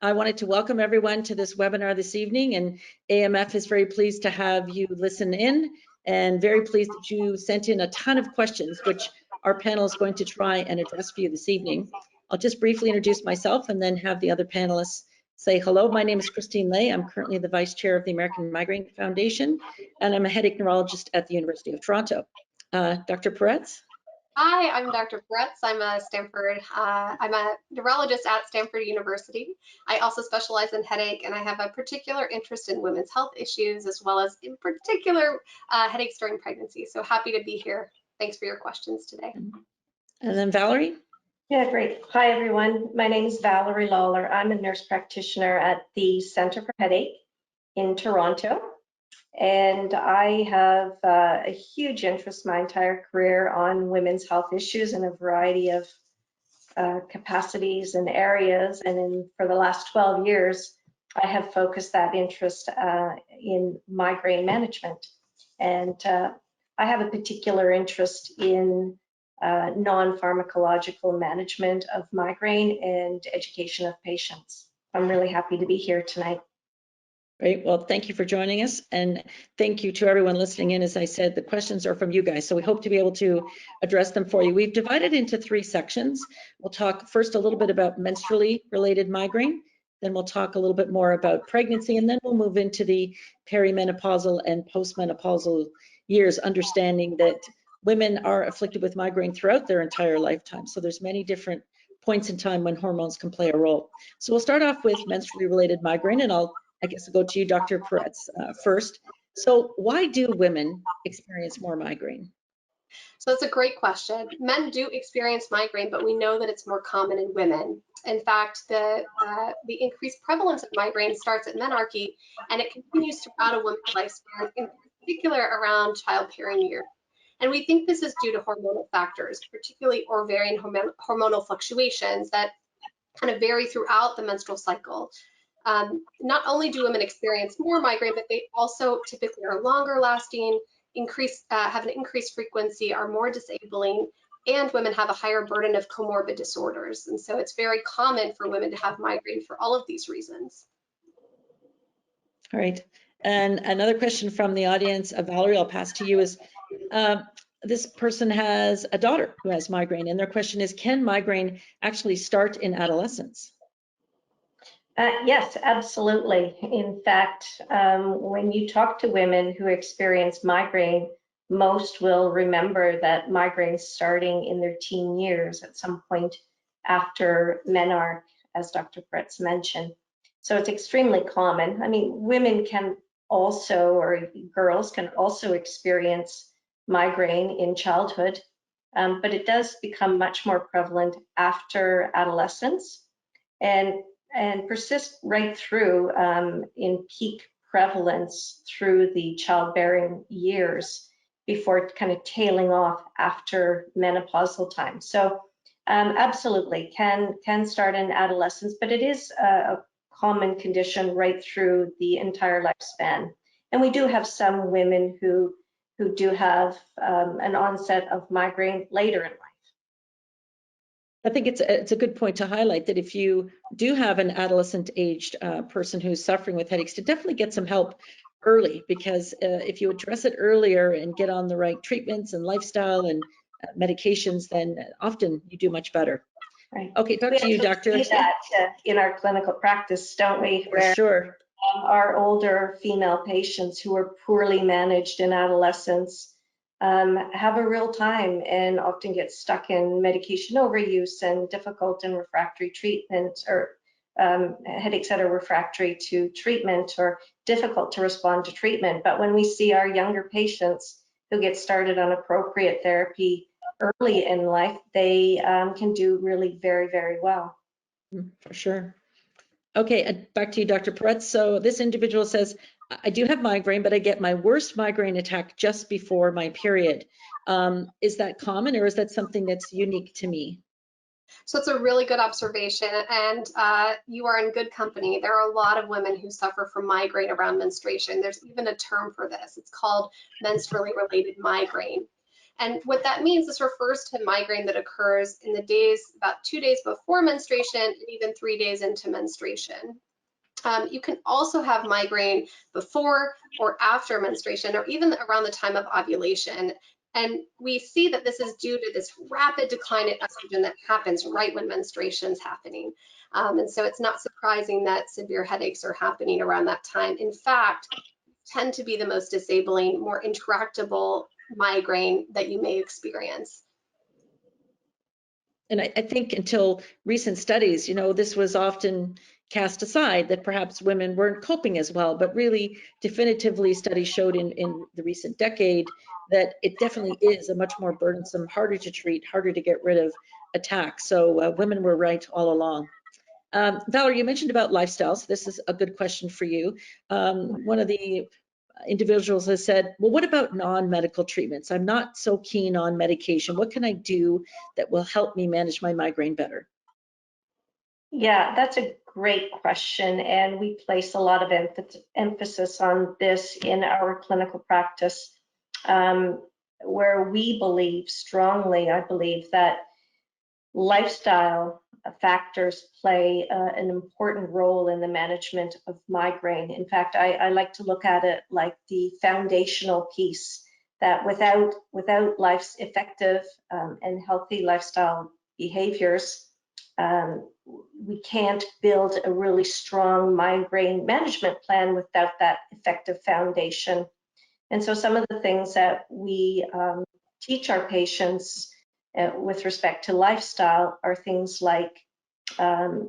I wanted to welcome everyone to this webinar this evening, and AMF is very pleased to have you listen in and very pleased that you sent in a ton of questions, which our panel is going to try and address for you this evening. I'll just briefly introduce myself and then have the other panelists say hello. My name is Christine Lay. I'm currently the Vice Chair of the American Migraine Foundation, and I'm a headache neurologist at the University of Toronto. Dr. Peretz? Hi, I'm Dr. Peretz. I'm a neurologist at Stanford University. I also specialize in headache, and I have a particular interest in women's health issues, as well as in particular headaches during pregnancy. So happy to be here. Thanks for your questions today. And then Valerie? Yeah, great. Hi, everyone. My name is Valerie Lawler. I'm a nurse practitioner at the Center for Headache in Toronto. And I have a huge interest my entire career on women's health issues in a variety of capacities and areas. And for the last 12 years, I have focused that interest in migraine management. And I have a particular interest in non-pharmacological management of migraine and education of patients. I'm really happy to be here tonight. Great. Well, thank you for joining us, and thank you to everyone listening in. As I said, the questions are from you guys, so we hope to be able to address them for you. We've divided into 3 sections. We'll talk first a little bit about menstrually related migraine, then we'll talk a little bit more about pregnancy, and then we'll move into the perimenopausal and postmenopausal years, understanding that women are afflicted with migraine throughout their entire lifetime. So there's many different points in time when hormones can play a role. So we'll start off with menstrually related migraine, and I guess I'll go to you, Dr. Peretz, first. So why do women experience more migraine? So that's a great question. Men do experience migraine, but we know that it's more common in women. In fact, the increased prevalence of migraine starts at menarche, and it continues throughout a woman's lifespan, in particular around childbearing years. And we think this is due to hormonal factors, particularly ovarian hormonal fluctuations that kind of vary throughout the menstrual cycle. Not only do women experience more migraine, but they also typically are longer lasting, have an increased frequency, are more disabling, and women have a higher burden of comorbid disorders. And so it's very common for women to have migraine for all of these reasons. All right. And another question from the audience, Valerie, I'll pass to you, is this person has a daughter who has migraine, and their question is, can migraine actually start in adolescence? Yes, absolutely. In fact, when you talk to women who experience migraine, most will remember that migraine starting in their teen years at some point after menarche, as Dr. Peretz mentioned. So it's extremely common. I mean, women can also, or girls can also experience migraine in childhood, but it does become much more prevalent after adolescence and persist right through in peak prevalence through the childbearing years before kind of tailing off after menopausal time. So absolutely can start in adolescence, but it is a common condition right through the entire lifespan. And we do have some women who do have an onset of migraine later in life. I think it's a good point to highlight that if you do have an adolescent aged person who's suffering with headaches, to definitely get some help early, because if you address it earlier and get on the right treatments and lifestyle and medications, then often you do much better. Right. Okay, back to you, Doctor. We see that in our clinical practice, don't we? For sure. Our older female patients who are poorly managed in adolescence have a real time and often get stuck in medication overuse and difficult and refractory treatment, or headaches that are refractory to treatment or difficult to respond to treatment. But when we see our younger patients who get started on appropriate therapy early in life, they can do really very, very well. For sure. Okay, back to you, Dr. Peretz. So this individual says, I do have migraine, but I get my worst migraine attack just before my period. Is that common, or is that something that's unique to me? So it's a really good observation, and you are in good company. There are a lot of women who suffer from migraine around menstruation. There's even a term for this. It's called menstrually related migraine. And what that means, this refers to migraine that occurs in the days, about 2 days before menstruation and even 3 days into menstruation. You can also have migraine before or after menstruation, or even around the time of ovulation. And we see that this is due to this rapid decline in estrogen that happens right when menstruation is happening. And so it's not surprising that severe headaches are happening around that time. In fact, tend to be the most disabling, more intractable migraine that you may experience. And I think until recent studies, this was often cast aside, that perhaps women weren't coping as well, but really definitively studies showed in the recent decade that it definitely is a much more burdensome, harder to treat, harder to get rid of attack. So women were right all along. Valerie, you mentioned about lifestyles. This is a good question for you. One of the individuals has said, well, what about non-medical treatments? I'm not so keen on medication. What can I do that will help me manage my migraine better? Yeah, that's a great question, and we place a lot of emphasis on this in our clinical practice, where we believe strongly, I believe, that lifestyle factors play an important role in the management of migraine. In fact, I like to look at it like the foundational piece, that without life's effective and healthy lifestyle behaviors, we can't build a really strong migraine management plan without that effective foundation. And so some of the things that we teach our patients with respect to lifestyle are things like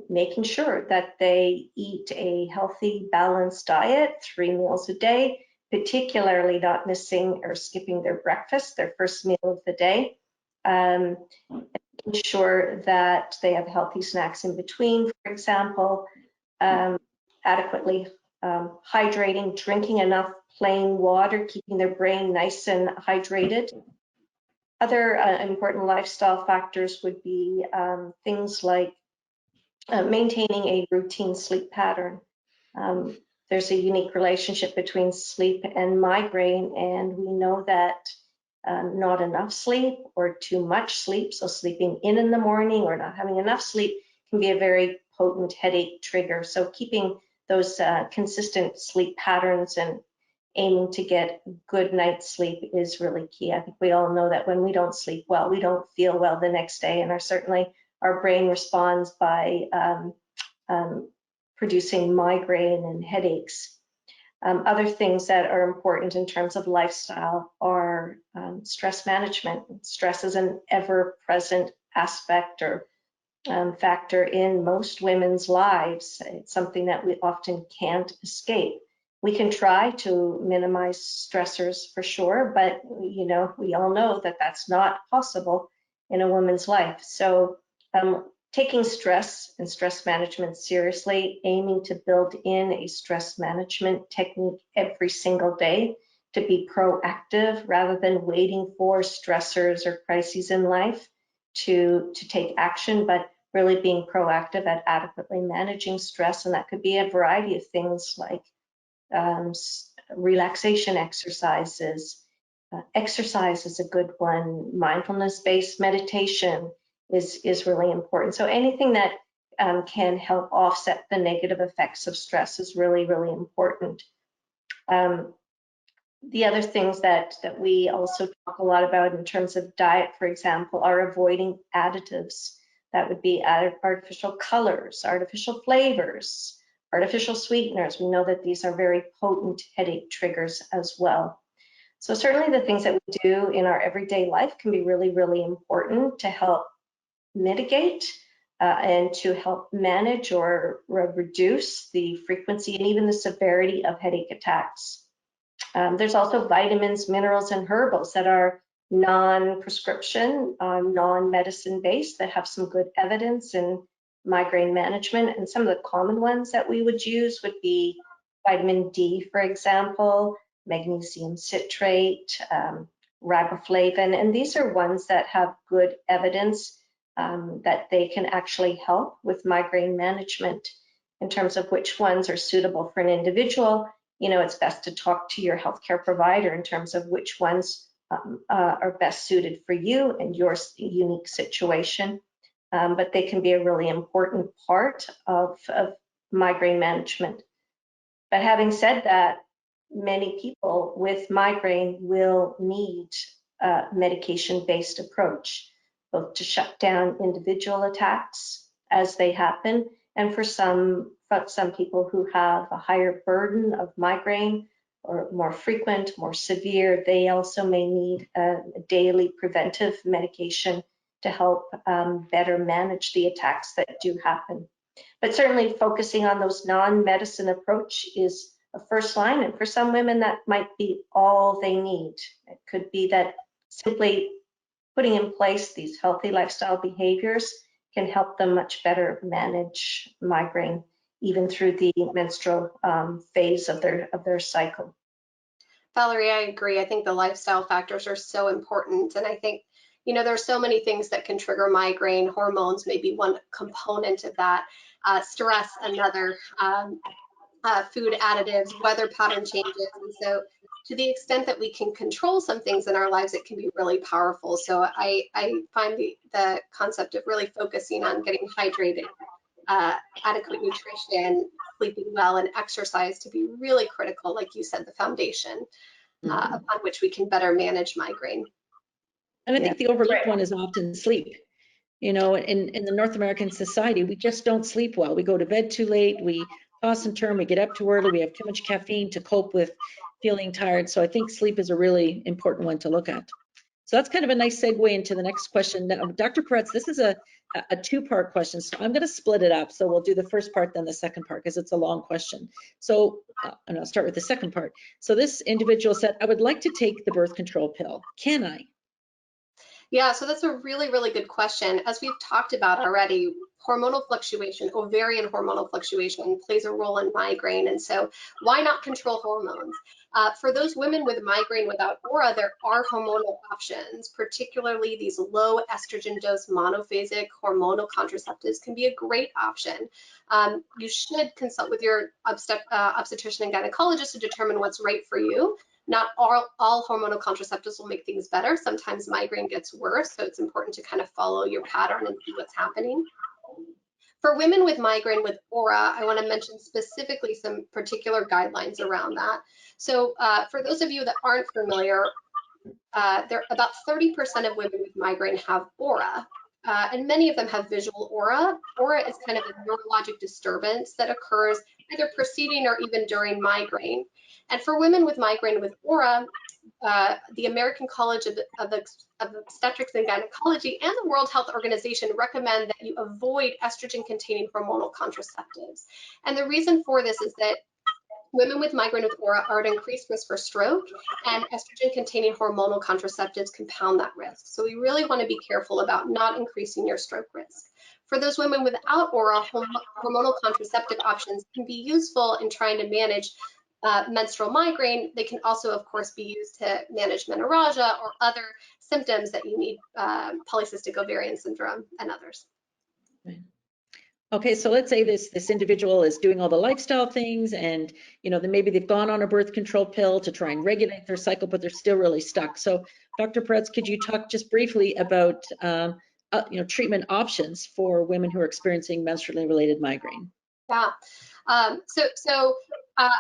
making sure that they eat a healthy, balanced diet, 3 meals a day, particularly not missing or skipping their breakfast, their first meal of the day. Ensure that they have healthy snacks in between, for example, adequately hydrating, drinking enough plain water, keeping their brain nice and hydrated. Other important lifestyle factors would be things like maintaining a routine sleep pattern. There's a unique relationship between sleep and migraine, and we know that not enough sleep or too much sleep, so sleeping in the morning or not having enough sleep, can be a very potent headache trigger. So keeping those consistent sleep patterns and aiming to get good night's sleep is really key. I think we all know that when we don't sleep well, we don't feel well the next day, and certainly our brain responds by producing migraine and headaches. Other things that are important in terms of lifestyle are stress management. Stress is an ever-present aspect or factor in most women's lives. It's something that we often can't escape. We can try to minimize stressors for sure, but we all know that that's not possible in a woman's life. So taking stress and stress management seriously, aiming to build in a stress management technique every single day to be proactive rather than waiting for stressors or crises in life to take action, but really being proactive at adequately managing stress. And that could be a variety of things like relaxation exercises. Exercise is a good one. Mindfulness-based meditation is really important. So anything that can help offset the negative effects of stress is really, really important. The other things that we also talk a lot about in terms of diet, for example, are avoiding additives. That would be artificial colors, artificial flavors, artificial sweeteners. We know that these are very potent headache triggers as well. So certainly the things that we do in our everyday life can be really, really important to help mitigate and to help manage or reduce the frequency and even the severity of headache attacks. There's also vitamins, minerals, and herbals that are non-prescription, non-medicine based, that have some good evidence in migraine management. And some of the common ones that we would use would be vitamin D, for example, magnesium citrate, riboflavin, and these are ones that have good evidence that they can actually help with migraine management. In terms of which ones are suitable for an individual, it's best to talk to your healthcare provider in terms of which ones are best suited for you and your unique situation. But they can be a really important part of migraine management. But having said that, many people with migraine will need a medication-based approach, both to shut down individual attacks as they happen, and for some people who have a higher burden of migraine or more frequent, more severe, they also may need a daily preventive medication to help better manage the attacks that do happen. But certainly focusing on those non-medicine approach is a first line, and for some women that might be all they need. It could be that simply putting in place these healthy lifestyle behaviors can help them much better manage migraine, even through the menstrual phase of their cycle. Valerie, I agree. I think the lifestyle factors are so important. And I think, you know, there's so many things that can trigger migraine. Hormones may be one component of that. Stress, another. Food additives, weather pattern changes. And so to the extent that we can control some things in our lives, it can be really powerful. So I find the concept of really focusing on getting hydrated, adequate nutrition, sleeping well, and exercise to be really critical, like you said, the foundation upon which we can better manage migraine. And I think the overlooked one is often sleep. You know, in the North American society, we just don't sleep well. We go to bed too late, we toss and turn, we get up too early, we have too much caffeine to cope with feeling tired. So I think sleep is a really important one to look at. So that's kind of a nice segue into the next question. Now, Dr. Peretz, this is a two-part question, so I'm going to split it up. So we'll do the first part, then the second part, because it's a long question. So, and I'll start with the second part. So this individual said, I would like to take the birth control pill. Can I? Yeah, so that's a really, really good question. As we've talked about already, hormonal fluctuation, ovarian hormonal fluctuation plays a role in migraine. And so why not control hormones? For those women with migraine without aura, there are hormonal options, particularly these low estrogen dose monophasic hormonal contraceptives can be a great option. You should consult with your obstetrician and gynecologist to determine what's right for you. Not all hormonal contraceptives will make things better. Sometimes migraine gets worse, so it's important to kind of follow your pattern and see what's happening. For women with migraine with aura, I want to mention specifically some particular guidelines around that. So for those of you that aren't familiar, about 30% of women with migraine have aura, and many of them have visual aura. Aura is kind of a neurologic disturbance that occurs either preceding or even during migraine. And for women with migraine with aura, the American College of Obstetrics and Gynecology and the World Health Organization recommend that you avoid estrogen-containing hormonal contraceptives. And the reason for this is that women with migraine with aura are at increased risk for stroke, and estrogen-containing hormonal contraceptives compound that risk. So we really want to be careful about not increasing your stroke risk. For those women without aura, hormonal contraceptive options can be useful in trying to manage menstrual migraine. They can also, of course, be used to manage menorrhagia or other symptoms that you need, polycystic ovarian syndrome and others. Okay, so let's say this individual is doing all the lifestyle things, and you know, then maybe they've gone on a birth control pill to try and regulate their cycle, but they're still really stuck. So, Dr. Peretz, could you talk just briefly about you know, treatment options for women who are experiencing menstrually related migraine? Yeah.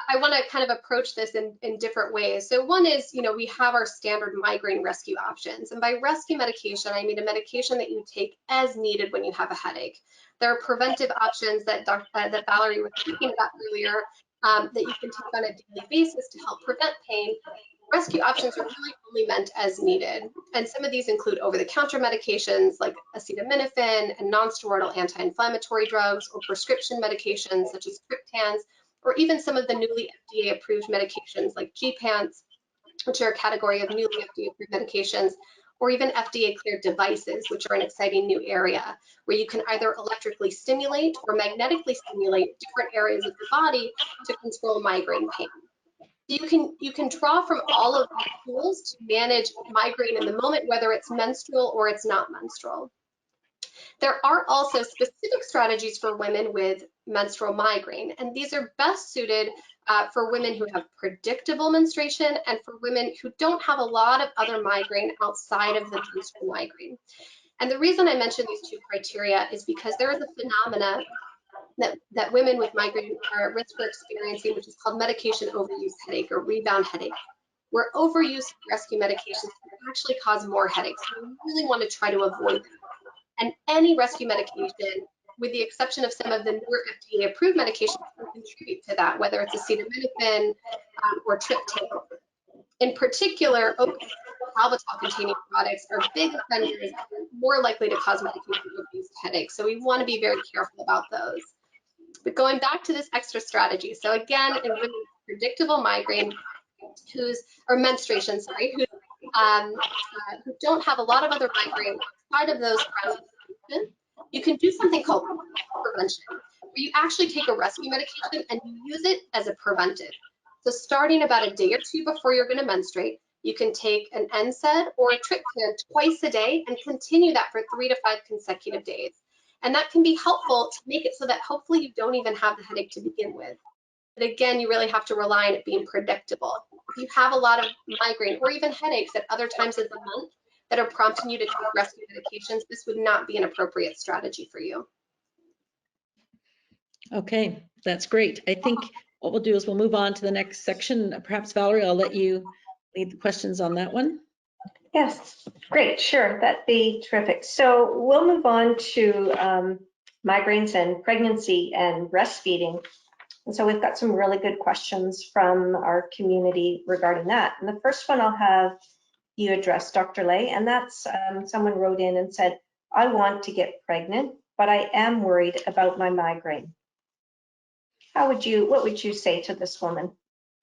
I want to kind of approach this in different ways. So one is, you know, we have our standard migraine rescue options. And by rescue medication, I mean a medication that you take as needed when you have a headache. There are preventive options that Valerie was speaking about earlier that you can take on a daily basis to help prevent pain. Rescue options are really only meant as needed. And some of these include over-the-counter medications like acetaminophen and non-steroidal anti-inflammatory drugs, or prescription medications such as triptans, or even some of the newly FDA-approved medications like Gepants, which are a category of newly FDA-approved medications, or even FDA-cleared devices, which are an exciting new area where you can either electrically stimulate or magnetically stimulate different areas of the body to control migraine pain. You can draw from all of these tools to manage migraine in the moment, whether it's menstrual or it's not menstrual. There are also specific specific strategies for women with menstrual migraine, and these are best suited for women who have predictable menstruation and for women who don't have a lot of other migraine outside of the menstrual migraine. And the reason I mention these two criteria is because there is a phenomena that women with migraine are at risk for experiencing, which is called medication overuse headache or rebound headache, where overuse of rescue medications can actually cause more headaches. So we really want to try to avoid them. And any rescue medication, with the exception of some of the newer FDA-approved medications, can contribute to that, whether it's acetaminophen or triptan. In particular, opiates, palmital-containing products are big offenders and more likely to cause medication-overuse headaches. So we want to be very careful about those. But going back to this extra strategy, so again, in women with predictable migraine, or menstruation, sorry, who don't have a lot of other migraine outside of those chronic medications, you can do something called prevention, where you actually take a rescue medication and you use it as a preventive. So starting about a day or two before you're going to menstruate, you can take an NSAID or a triptan twice a day and continue that for 3 to 5 consecutive days. And that can be helpful to make it so that hopefully you don't even have the headache to begin with. But again, you really have to rely on it being predictable. If you have a lot of migraine or even headaches at other times of the month that are prompting you to take rescue medications, this would not be an appropriate strategy for you. Okay, that's great. I think what we'll do is we'll move on to the next section. Perhaps Valerie, I'll let you lead the questions on that one. Yes, great, sure, that'd be terrific. So we'll move on to migraines and pregnancy and breastfeeding. And so we've got some really good questions from our community regarding that. And the first one I'll have you address, Dr. Lay, and that's someone wrote in and said, I want to get pregnant, but I am worried about my migraine. What would you say to this woman?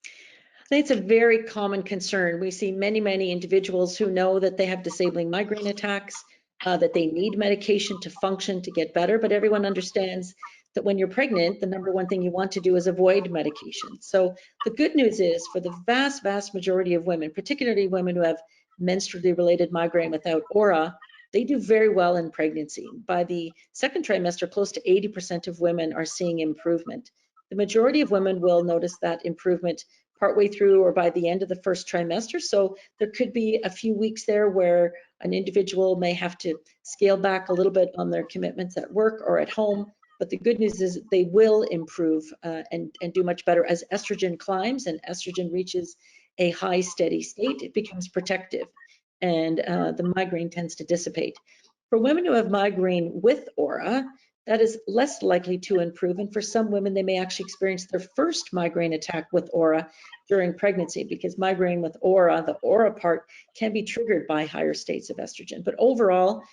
I think it's a very common concern. We see many, many individuals who know that they have disabling migraine attacks, that they need medication to function, to get better, but everyone understands that when you're pregnant, the number one thing you want to do is avoid medication. So the good news is for the vast, vast majority of women, particularly women who have menstrually related migraine without aura, they do very well in pregnancy. By the second trimester, close to 80% of women are seeing improvement. The majority of women will notice that improvement partway through or by the end of the first trimester. So there could be a few weeks there where an individual may have to scale back a little bit on their commitments at work or at home. But the good news is they will improve and do much better as estrogen climbs and estrogen reaches a high steady state. It becomes protective and the migraine tends to dissipate. For women who have migraine with aura, that is less likely to improve. And for some women, they may actually experience their first migraine attack with aura during pregnancy because migraine with aura, the aura part, can be triggered by higher states of estrogen. But overall,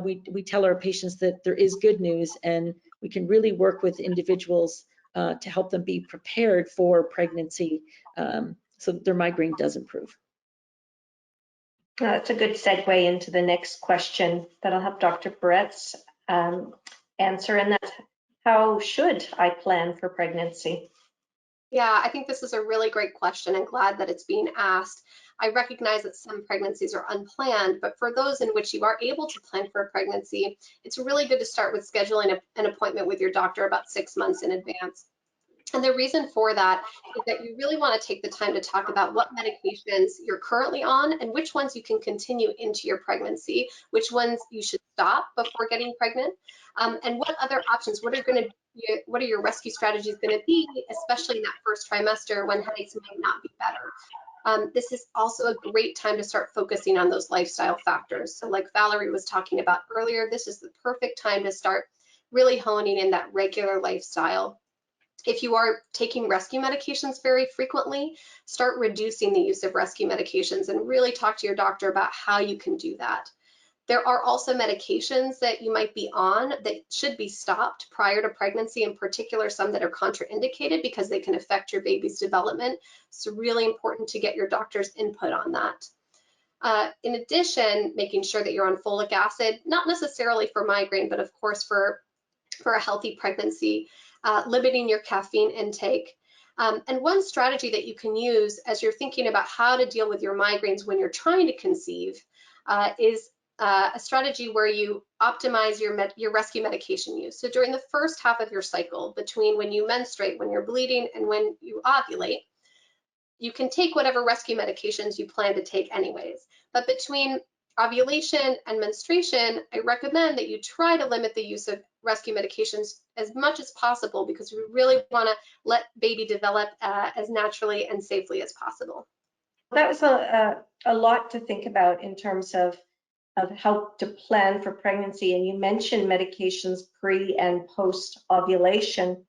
we tell our patients that there is good news and we can really work with individuals to help them be prepared for pregnancy so that their migraine does improve. That's a good segue into the next question that I'll have Dr. Peretz answer, and that's how should I plan for pregnancy? Yeah, I think this is a really great question and glad that it's being asked. I recognize that some pregnancies are unplanned, but for those in which you are able to plan for a pregnancy, it's really good to start with scheduling an appointment with your doctor about 6 months in advance. And the reason for that is that you really want to take the time to talk about what medications you're currently on and which ones you can continue into your pregnancy, which ones you should stop before getting pregnant, and what other options, what are your rescue strategies going to be, especially in that first trimester when headaches might not be better. This is also a great time to start focusing on those lifestyle factors. So like Valerie was talking about earlier, this is the perfect time to start really honing in that regular lifestyle. If you are taking rescue medications very frequently, start reducing the use of rescue medications and really talk to your doctor about how you can do that. There are also medications that you might be on that should be stopped prior to pregnancy, in particular some that are contraindicated because they can affect your baby's development. It's really important to get your doctor's input on that. In addition, making sure that you're on folic acid, not necessarily for migraine, but of course for a healthy pregnancy. Limiting your caffeine intake. And one strategy that you can use as you're thinking about how to deal with your migraines when you're trying to conceive is a strategy where you optimize your rescue medication use. So during the first half of your cycle, between when you menstruate, when you're bleeding, and when you ovulate, you can take whatever rescue medications you plan to take anyways. But between ovulation and menstruation, I recommend that you try to limit the use of rescue medications as much as possible, because we really want to let baby develop as naturally and safely as possible. That was a lot to think about in terms of how to plan for pregnancy. And you mentioned medications pre and post ovulation.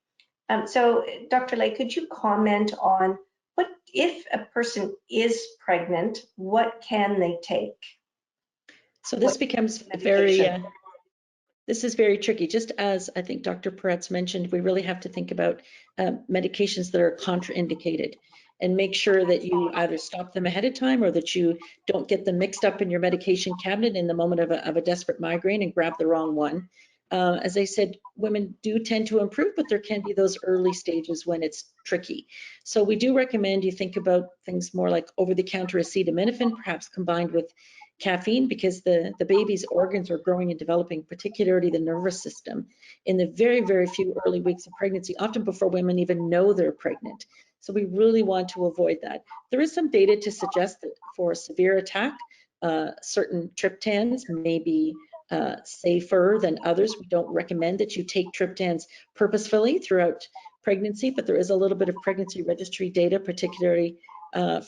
So Dr. Lay, could you comment on what, if a person is pregnant, what can they take? So this becomes this is very tricky. Just as I think Dr. Peretz mentioned, we really have to think about medications that are contraindicated, and make sure that you either stop them ahead of time, or that you don't get them mixed up in your medication cabinet in the moment of a desperate migraine and grab the wrong one. As I said, women do tend to improve, but there can be those early stages when it's tricky. So we do recommend you think about things more like over-the-counter acetaminophen, perhaps combined with caffeine, because the baby's organs are growing and developing, particularly the nervous system, in the very, very few early weeks of pregnancy, often before women even know they're pregnant. So we really want to avoid that. There is some data to suggest that for a severe attack, certain triptans may be safer than others. We don't recommend that you take triptans purposefully throughout pregnancy, but there is a little bit of pregnancy registry data, particularly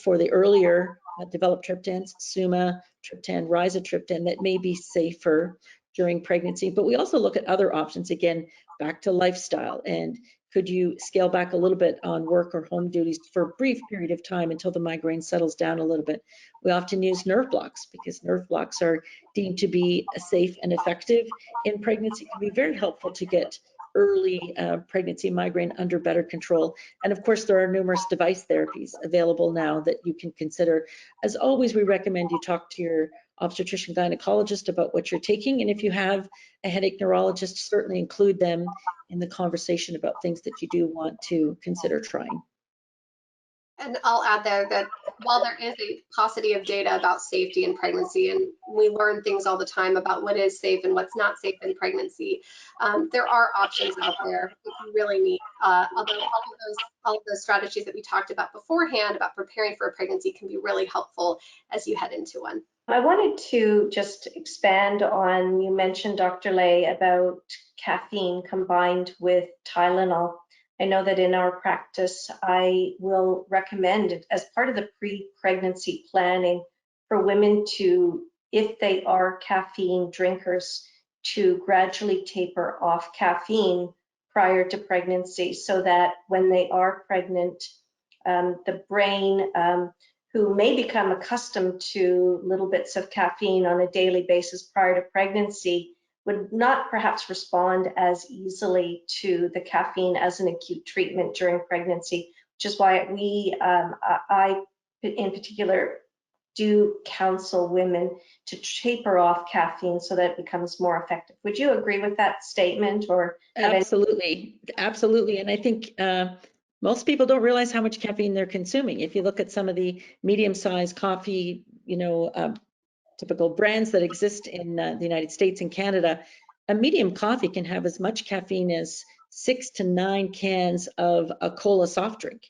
for the earlier developed triptans, Suma, triptan, rizatriptan, that may be safer during pregnancy. But we also look at other options, again, back to lifestyle, and could you scale back a little bit on work or home duties for a brief period of time until the migraine settles down a little bit. We often use nerve blocks, because nerve blocks are deemed to be safe and effective in pregnancy. It can be very helpful to get early pregnancy migraine under better control. And of course, there are numerous device therapies available now that you can consider. As always, we recommend you talk to your obstetrician gynecologist about what you're taking. And if you have a headache neurologist, certainly include them in the conversation about things that you do want to consider trying. And I'll add there that while there is a paucity of data about safety in pregnancy, and we learn things all the time about what is safe and what's not safe in pregnancy, there are options out there if you really need. Although all of those strategies that we talked about beforehand about preparing for a pregnancy can be really helpful as you head into one. I wanted to just expand on, you mentioned, Dr. Lay, about caffeine combined with Tylenol. I know that in our practice, I will recommend, as part of the pre-pregnancy planning, for women to, if they are caffeine drinkers, to gradually taper off caffeine prior to pregnancy, so that when they are pregnant, the brain, who may become accustomed to little bits of caffeine on a daily basis prior to pregnancy, would not perhaps respond as easily to the caffeine as an acute treatment during pregnancy, which is why I in particular do counsel women to taper off caffeine so that it becomes more effective. Would you agree with that statement? Or absolutely, absolutely. And I think most people don't realize how much caffeine they're consuming. If you look at some of the medium-sized coffee, typical brands that exist in the United States and Canada, a medium coffee can have as much caffeine as 6 to 9 cans of a cola soft drink.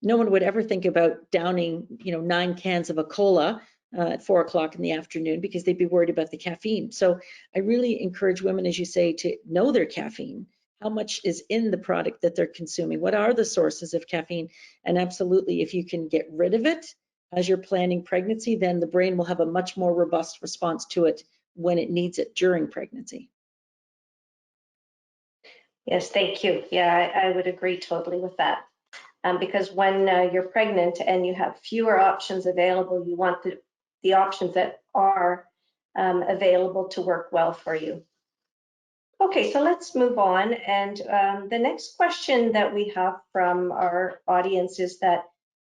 No one would ever think about downing, 9 cans of a cola at 4 o'clock in the afternoon, because they'd be worried about the caffeine. So I really encourage women, as you say, to know their caffeine, how much is in the product that they're consuming, what are the sources of caffeine, and absolutely, if you can get rid of it as you're planning pregnancy, then the brain will have a much more robust response to it when it needs it during pregnancy. Yes, thank you. Yeah, I would agree totally with that. Because when you're pregnant and you have fewer options available, you want the options that are available to work well for you. Okay, so let's move on. And the next question that we have from our audience is that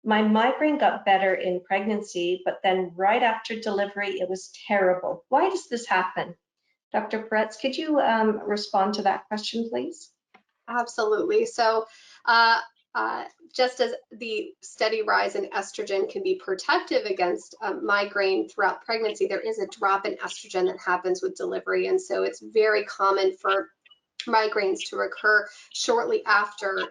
my migraine got better in pregnancy, but then right after delivery, it was terrible. Why does this happen? Dr. Peretz, could you respond to that question, please? Absolutely. So just as the steady rise in estrogen can be protective against migraine throughout pregnancy, there is a drop in estrogen that happens with delivery. And so it's very common for migraines to occur shortly after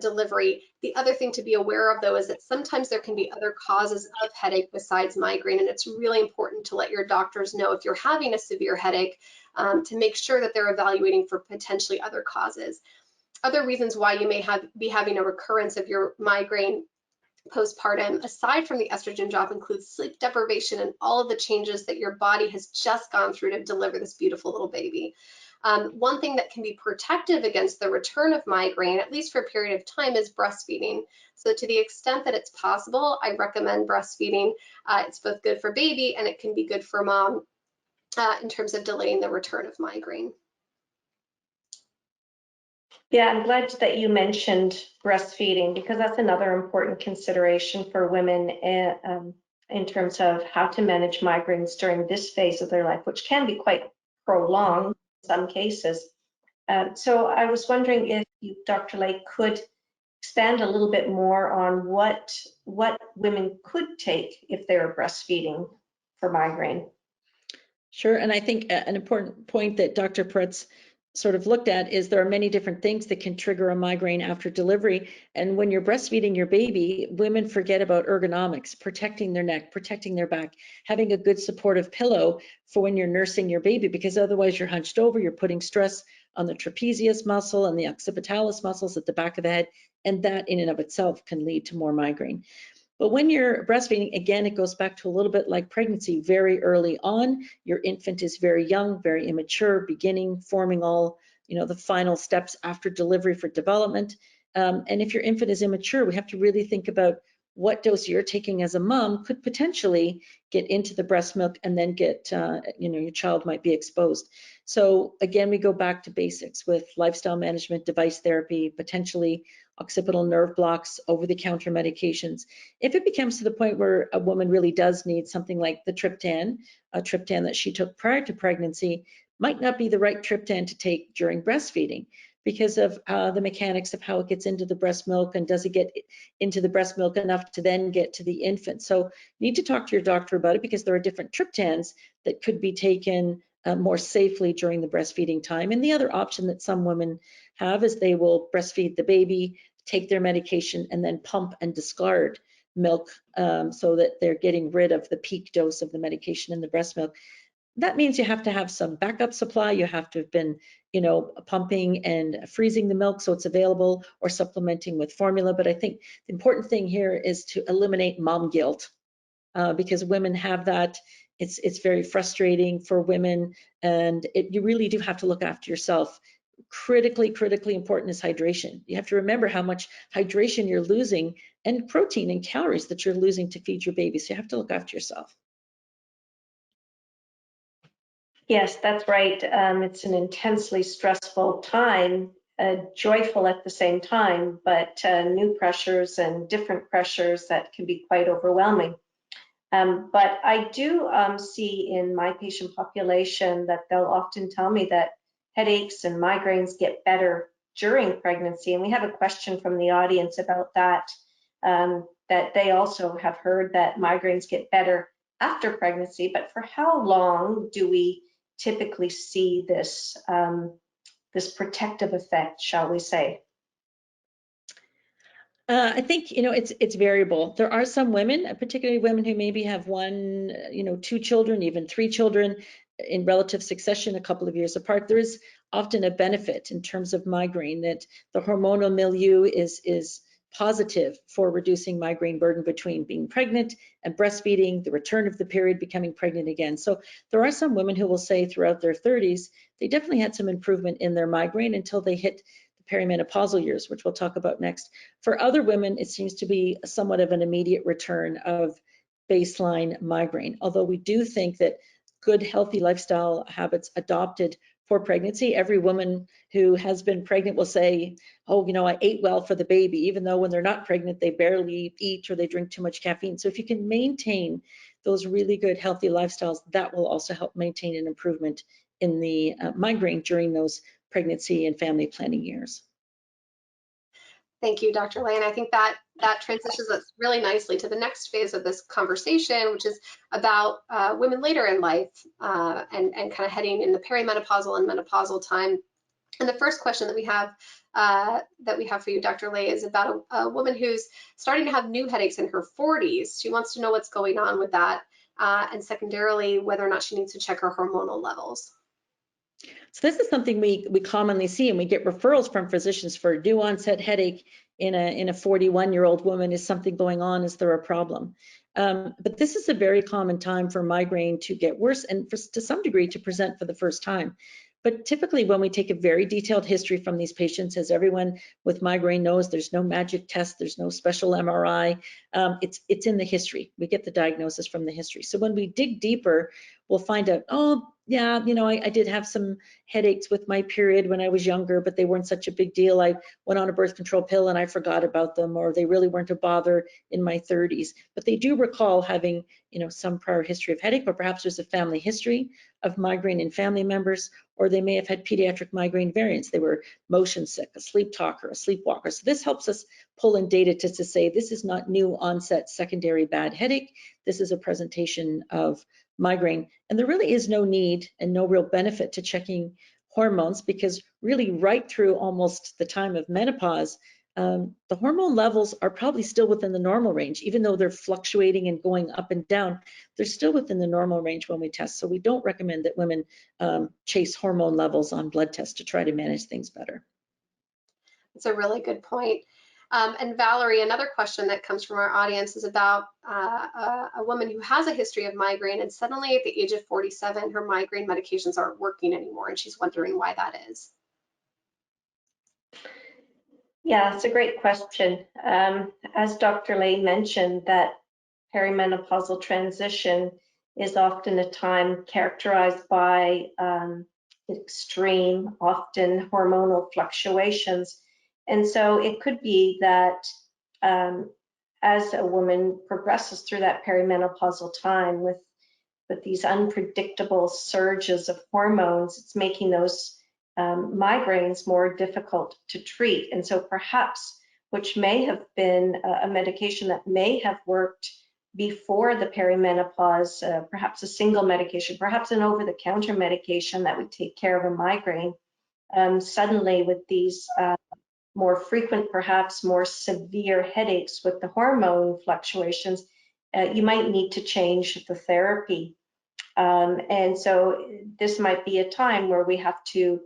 delivery. The other thing to be aware of, though, is that sometimes there can be other causes of headache besides migraine, and it's really important to let your doctors know if you're having a severe headache to make sure that they're evaluating for potentially other causes. Other reasons why you may be having a recurrence of your migraine postpartum, aside from the estrogen drop, includes sleep deprivation and all of the changes that your body has just gone through to deliver this beautiful little baby. One thing that can be protective against the return of migraine, at least for a period of time, is breastfeeding. So to the extent that it's possible, I recommend breastfeeding. It's both good for baby and it can be good for mom in terms of delaying the return of migraine. Yeah, I'm glad that you mentioned breastfeeding, because that's another important consideration for women in terms of how to manage migraines during this phase of their life, which can be quite prolonged in some cases. So I was wondering if you, Dr. Lake, could expand a little bit more on what women could take if they were breastfeeding for migraine. Sure, and I think an important point that Dr. Peretz sort of looked at is there are many different things that can trigger a migraine after delivery. And when you're breastfeeding your baby, women forget about ergonomics, protecting their neck, protecting their back, having a good supportive pillow for when you're nursing your baby, because otherwise you're hunched over, you're putting stress on the trapezius muscle and the occipitalis muscles at the back of the head, and that in and of itself can lead to more migraine. But when you're breastfeeding, again, it goes back to a little bit like pregnancy. Very early on, your infant is very young, very immature, beginning, forming all, the final steps after delivery for development. And if your infant is immature, we have to really think about what dose you're taking as a mom could potentially get into the breast milk and then get, your child might be exposed. So again, we go back to basics with lifestyle management, device therapy, potentially occipital nerve blocks, over-the-counter medications. If it becomes to the point where a woman really does need something like the triptan, a triptan that she took prior to pregnancy, might not be the right triptan to take during breastfeeding because of the mechanics of how it gets into the breast milk, and does it get into the breast milk enough to then get to the infant. So you need to talk to your doctor about it, because there are different triptans that could be taken more safely during the breastfeeding time. And the other option that some women have is they will breastfeed the baby, take their medication, and then pump and discard milk so that they're getting rid of the peak dose of the medication in the breast milk. That means you have to have some backup supply. You have to have been, pumping and freezing the milk so it's available, or supplementing with formula. But I think the important thing here is to eliminate mom guilt, because women have that. It's very frustrating for women, and you really do have to look after yourself. Critically important is hydration. You have to remember how much hydration you're losing, and protein and calories that you're losing to feed your baby. So you have to look after yourself. Yes, that's right. It's an intensely stressful time, joyful at the same time, but new pressures and different pressures that can be quite overwhelming. But I do see in my patient population that they'll often tell me that headaches and migraines get better during pregnancy. And we have a question from the audience about that, that they also have heard that migraines get better after pregnancy. But for how long do we typically see this, this protective effect, shall we say? I think, it's variable. There are some women, particularly women who maybe have one, 2 children, even 3 children in relative succession, a couple of years apart. There is often a benefit in terms of migraine, that the hormonal milieu is positive for reducing migraine burden between being pregnant and breastfeeding, the return of the period, becoming pregnant again. So there are some women who will say throughout their 30s, they definitely had some improvement in their migraine until they hit perimenopausal years, which we'll talk about next. For other women, it seems to be somewhat of an immediate return of baseline migraine, although we do think that good, healthy lifestyle habits adopted for pregnancy. Every woman who has been pregnant will say, oh, I ate well for the baby, even though when they're not pregnant, they barely eat or they drink too much caffeine. So if you can maintain those really good, healthy lifestyles, that will also help maintain an improvement in the migraine during those pregnancy and family planning years. Thank you, Dr. Lane. I think that transitions us really nicely to the next phase of this conversation, which is about women later in life and kind of heading in the perimenopausal and menopausal time. And the first question that we have for you, Dr. Lay, is about a woman who's starting to have new headaches in her 40s. She wants to know what's going on with that, and secondarily, whether or not she needs to check her hormonal levels. So this is something we commonly see, and we get referrals from physicians for new onset headache in a 41-year-old woman. Is something going on? Is there a problem? But this is a very common time for migraine to get worse and to some degree to present for the first time. But typically when we take a very detailed history from these patients, as everyone with migraine knows, there's no magic test, there's no special MRI, it's in the history. We get the diagnosis from the history. So when we dig deeper, we'll find out, oh, yeah, you know, I did have some headaches with my period when I was younger, but they weren't such a big deal. I went on a birth control pill and I forgot about them, or they really weren't a bother in my 30s. But they do recall having, you know, some prior history of headache, or perhaps there's a family history of migraine in family members, or they may have had pediatric migraine variants. They were motion sick, a sleep talker, a sleepwalker. So this helps us pull in data to say this is not new onset secondary bad headache. This is a presentation of migraine. And there really is no need and no real benefit to checking hormones, because really right through almost the time of menopause, the hormone levels are probably still within the normal range. Even though they're fluctuating and going up and down, they're still within the normal range when we test. So we don't recommend that women chase hormone levels on blood tests to try to manage things better. That's a really good point. And Valerie, another question that comes from our audience is about a woman who has a history of migraine, and suddenly at the age of 47, her migraine medications aren't working anymore, and she's wondering why that is. Yeah, it's a great question. As Dr. Lay mentioned, that perimenopausal transition is often a time characterized by extreme, often hormonal fluctuations. And so it could be that as a woman progresses through that perimenopausal time with these unpredictable surges of hormones, it's making those migraines more difficult to treat. And so perhaps, which may have been a medication that may have worked before the perimenopause, perhaps a single medication, perhaps an over-the-counter medication that would take care of a migraine, suddenly with these more frequent, perhaps more severe headaches with the hormone fluctuations, you might need to change the therapy. And so this might be a time where we have to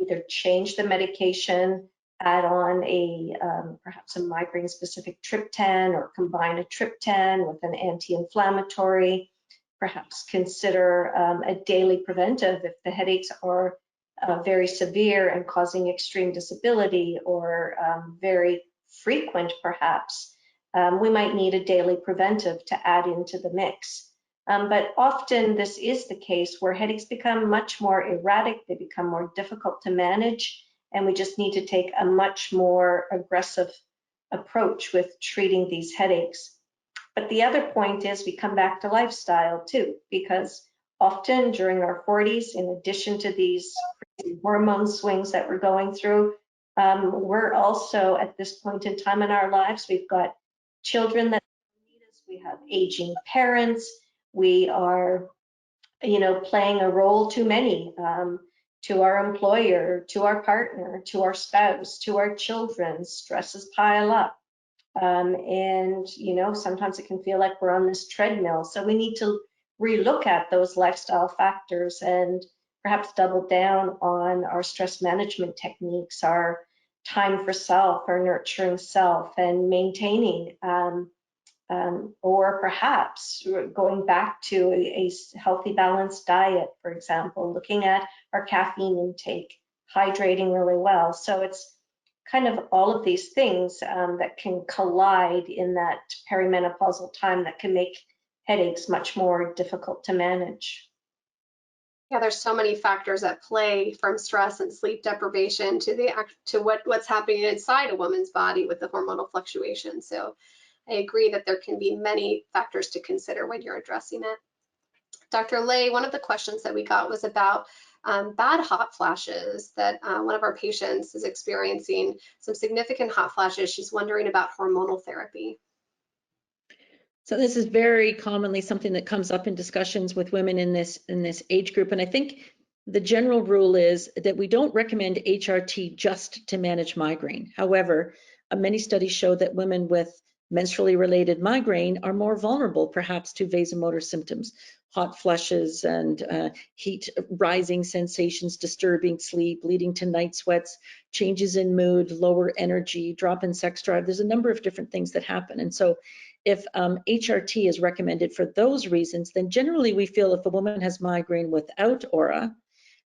either change the medication, add on perhaps a migraine-specific triptan, or combine a triptan with an anti-inflammatory, perhaps consider a daily preventive if the headaches are very severe and causing extreme disability, or very frequent perhaps. We might need a daily preventive to add into the mix. But often this is the case where headaches become much more erratic, they become more difficult to manage, and we just need to take a much more aggressive approach with treating these headaches. But the other point is we come back to lifestyle too, because often during our 40s, in addition to these crazy hormone swings that we're going through, we're also at this point in time in our lives, we've got children that need us, we have aging parents, we are, you know, playing a role to many, to our employer, to our partner, to our spouse, to our children. Stresses pile up. And, you know, sometimes it can feel like we're on this treadmill. So we need to relook at those lifestyle factors and perhaps double down on our stress management techniques, our time for self, our nurturing self, and maintaining or perhaps going back to a healthy, balanced diet, for example, looking at our caffeine intake, hydrating really well. So it's kind of all of these things that can collide in that perimenopausal time that can make headaches much more difficult to manage. Yeah, there's so many factors at play, from stress and sleep deprivation to what's happening inside a woman's body with the hormonal fluctuations. So I agree that there can be many factors to consider when you're addressing it. Dr. Lay, one of the questions that we got was about bad hot flashes, that one of our patients is experiencing some significant hot flashes. She's wondering about hormonal therapy. So this is very commonly something that comes up in discussions with women in this age group. And I think the general rule is that we don't recommend HRT just to manage migraine. However, many studies show that women with menstrually related migraine are more vulnerable perhaps to vasomotor symptoms, hot flushes and heat rising sensations, disturbing sleep, leading to night sweats, changes in mood, lower energy, drop in sex drive. There's a number of different things that happen. And so if HRT is recommended for those reasons, then generally we feel if a woman has migraine without aura,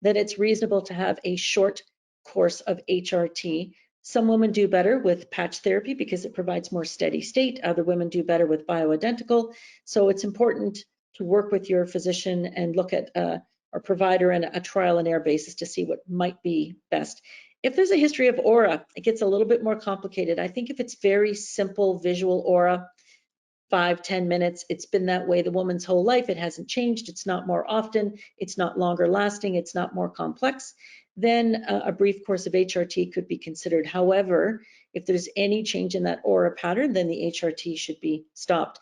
that it's reasonable to have a short course of HRT. Some women do better with patch therapy because it provides more steady state. Other women do better with bioidentical. So it's important to work with your physician and look at our provider on a trial and error basis to see what might be best. If there's a history of aura, it gets a little bit more complicated. I think if it's very simple visual aura, 5-10 minutes, it's been that way the woman's whole life, it hasn't changed, it's not more often, it's not longer lasting, it's not more complex, then a brief course of HRT could be considered. However, if there's any change in that aura pattern, then the HRT should be stopped.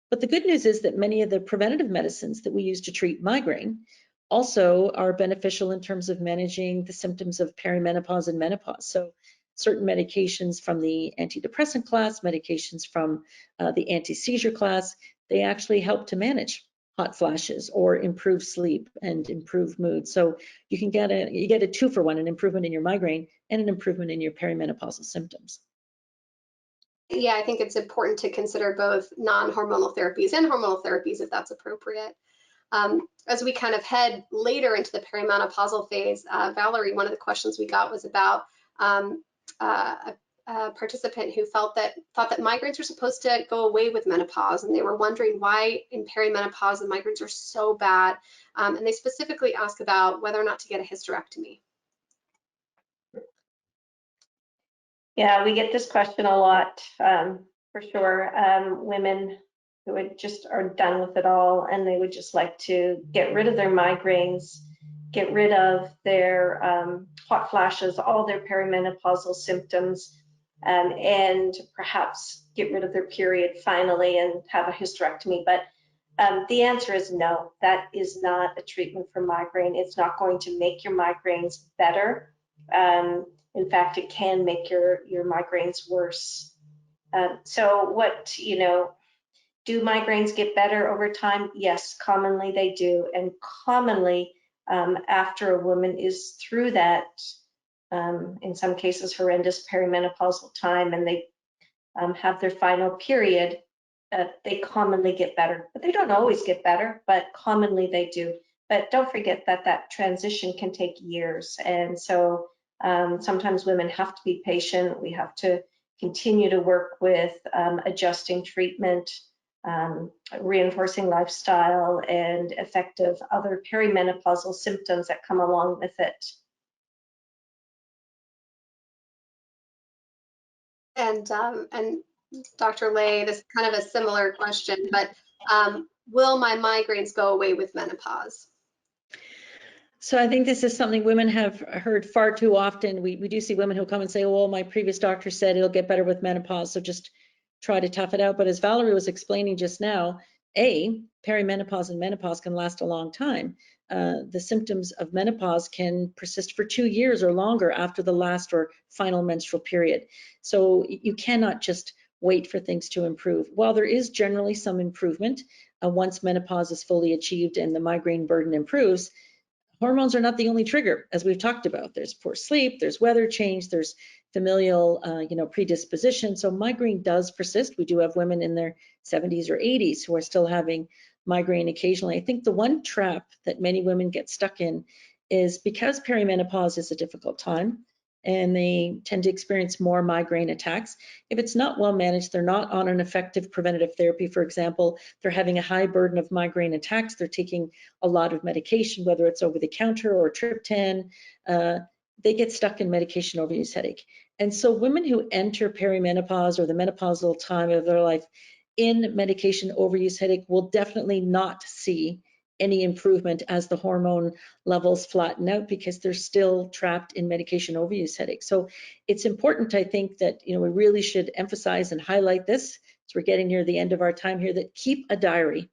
But the good news is that many of the preventative medicines that we use to treat migraine also are beneficial in terms of managing the symptoms of perimenopause and menopause. So certain medications from the antidepressant class, medications from the anti-seizure class, they actually help to manage hot flashes or improve sleep and improve mood. So you can get a 2-for-1, an improvement in your migraine and an improvement in your perimenopausal symptoms. Yeah, I think it's important to consider both non-hormonal therapies and hormonal therapies if that's appropriate. As we kind of head later into the perimenopausal phase, Valerie, one of the questions we got was about a participant who thought that migraines were supposed to go away with menopause, and they were wondering why in perimenopause the migraines are so bad, and they specifically asked about whether or not to get a hysterectomy. Yeah, we get this question a lot, for sure. Women who are done with it all, and they would just like to get rid of their migraines, get rid of their hot flashes, all their perimenopausal symptoms, and perhaps get rid of their period finally and have a hysterectomy. But the answer is no, that is not a treatment for migraine. It's not going to make your migraines better. In fact, it can make your migraines worse. So what, do migraines get better over time? Yes, commonly they do. And commonly after a woman is through that, in some cases, horrendous perimenopausal time, and they have their final period, they commonly get better. But they don't always get better, but commonly they do. But don't forget that transition can take years. And so sometimes women have to be patient. We have to continue to work with adjusting treatment, reinforcing lifestyle, and effective other perimenopausal symptoms that come along with it. And Dr. Lay, this is kind of a similar question, but will my migraines go away with menopause? So I think this is something women have heard far too often. We do see women who come and say, well, my previous doctor said it'll get better with menopause, so just try to tough it out. But as Valerie was explaining just now, perimenopause and menopause can last a long time. The symptoms of menopause can persist for 2 years or longer after the last or final menstrual period. So you cannot just wait for things to improve. While there is generally some improvement once menopause is fully achieved and the migraine burden improves, hormones are not the only trigger, as we've talked about. There's poor sleep, there's weather change, there's familial, predisposition. So migraine does persist. We do have women in their 70s or 80s who are still having migraine occasionally. I think the one trap that many women get stuck in is because perimenopause is a difficult time and they tend to experience more migraine attacks. If it's not well managed, they're not on an effective preventative therapy, for example, they're having a high burden of migraine attacks, they're taking a lot of medication, whether it's over the counter or triptan, they get stuck in medication overuse headache. And so women who enter perimenopause or the menopausal time of their life in medication overuse headache will definitely not see any improvement as the hormone levels flatten out, because they're still trapped in medication overuse headaches. So it's important, I think, that we really should emphasize and highlight this, as we're getting near the end of our time here, that keep a diary.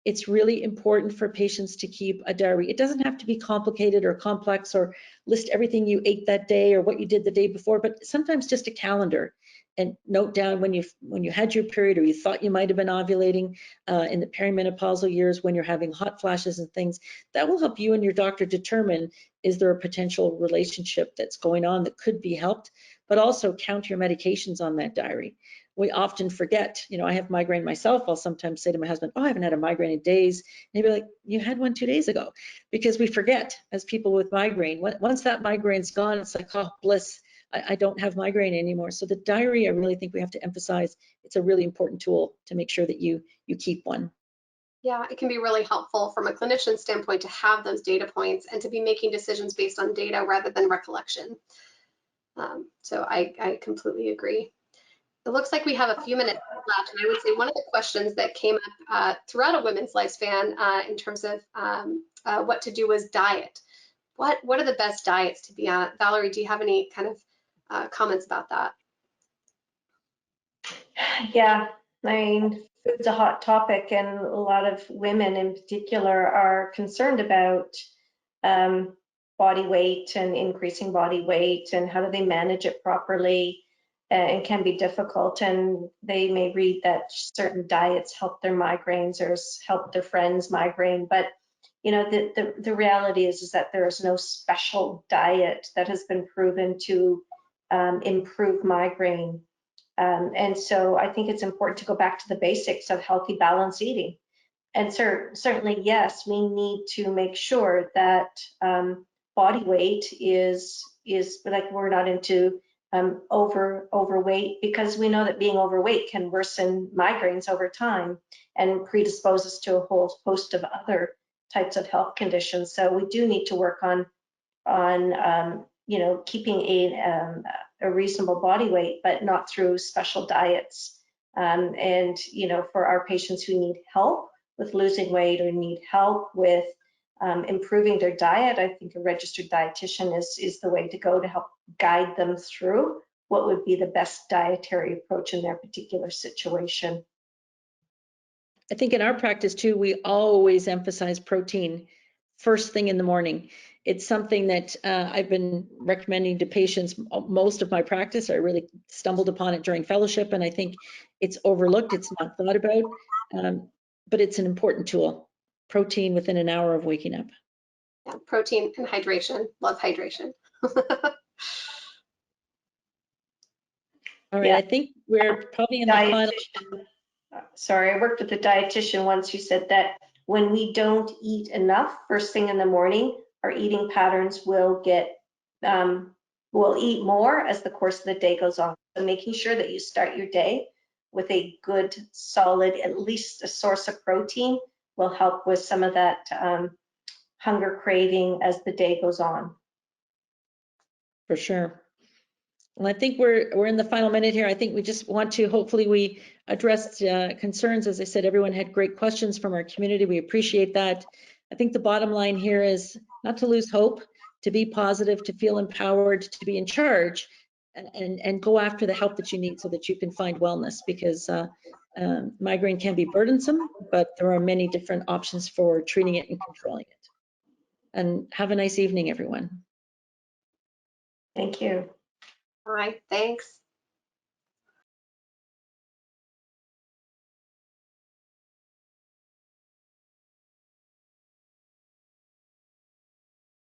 It's really important for patients to keep a diary. It doesn't have to be complicated or complex or list everything you ate that day or what you did the day before, but sometimes just a calendar, and note down when you had your period, or you thought you might have been ovulating in the perimenopausal years, when you're having hot flashes and things. That will help you and your doctor determine, is there a potential relationship that's going on that could be helped, but also count your medications on that diary. We often forget, I have migraine myself. I'll sometimes say to my husband, oh, I haven't had a migraine in days. And he'd be like, you had one 2 days ago. Because we forget, as people with migraine, once that migraine's gone, it's like, oh, bliss, I don't have migraine anymore. So the diary, I really think we have to emphasize, it's a really important tool to make sure that you keep one. Yeah, it can be really helpful from a clinician standpoint to have those data points and to be making decisions based on data rather than recollection. So I completely agree. It looks like we have a few minutes left, and I would say one of the questions that came up throughout a women's lifespan in terms of what to do was diet. What are the best diets to be on? Valerie, do you have any kind of comments about that? Yeah, I mean, food's a hot topic, and a lot of women in particular are concerned about body weight and increasing body weight, and how do they manage it properly. It can be difficult, and they may read that certain diets help their migraines or help their friends' migraine, but the reality is that there is no special diet that has been proven to improve migraine. And so I think it's important to go back to the basics of healthy, balanced eating. And certainly, yes, we need to make sure that body weight is like, we're not into overweight, because we know that being overweight can worsen migraines over time and predispose us to a whole host of other types of health conditions. So we do need to work on keeping a reasonable body weight, but not through special diets. And for our patients who need help with losing weight or need help with improving their diet, I think a registered dietitian is the way to go to help guide them through what would be the best dietary approach in their particular situation. I think in our practice too, we always emphasize protein first thing in the morning. It's something that I've been recommending to patients most of my practice. I really stumbled upon it during fellowship, and I think it's overlooked, it's not thought about, but it's an important tool. Protein within an hour of waking up. Yeah, protein and hydration. Love hydration. All right, yeah. I think we're probably in the final. Sorry, I worked with a dietitian once who said that when we don't eat enough first thing in the morning, our eating patterns will eat more as the course of the day goes on. So making sure that you start your day with a good, solid, at least a source of protein will help with some of that hunger craving as the day goes on. For sure. Well, I think we're in the final minute here. I think we just want to, hopefully we addressed concerns. As I said, everyone had great questions from our community. We appreciate that. I think the bottom line here is not to lose hope, to be positive, to feel empowered, to be in charge, and go after the help that you need so that you can find wellness, because migraine can be burdensome, but there are many different options for treating it and controlling it. And have a nice evening, everyone. Thank you. All right, thanks.